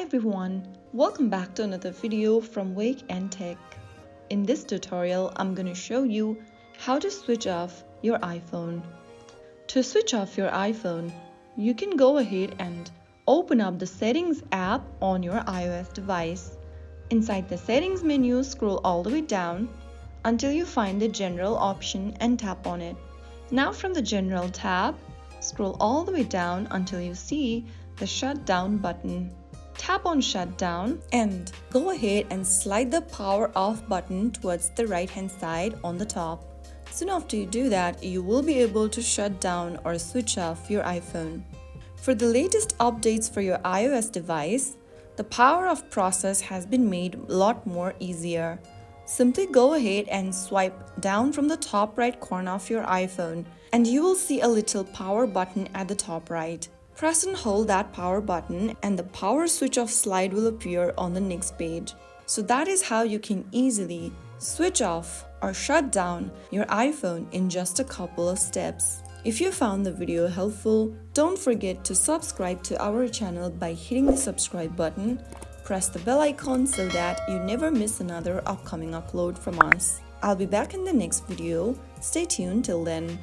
everyone, welcome back to another video from Wake&Tech. In this tutorial, I'm going to show you how to switch off your iPhone. To switch off your iPhone, you can go ahead and open up the Settings app on your iOS device. Inside the Settings menu, scroll all the way down until you find the General option and tap on it. Now from the General tab, scroll all the way down until you see the Shutdown button. Tap on Shutdown and go ahead and slide the Power Off button towards the right hand side on the top. Soon after you do that, you will be able to shut down or switch off your iPhone. For the latest updates for your iOS device, the Power Off process has been made a lot more easier. Simply go ahead and swipe down from the top right corner of your iPhone and you will see a little power button at the top right. Press and hold that power button and the power switch off slide will appear on the next page. So that is how you can easily switch off or shut down your iPhone in just a couple of steps. If you found the video helpful, don't forget to subscribe to our channel by hitting the subscribe button. Press the bell icon so that you never miss another upcoming upload from us. I'll be back in the next video. Stay tuned till then.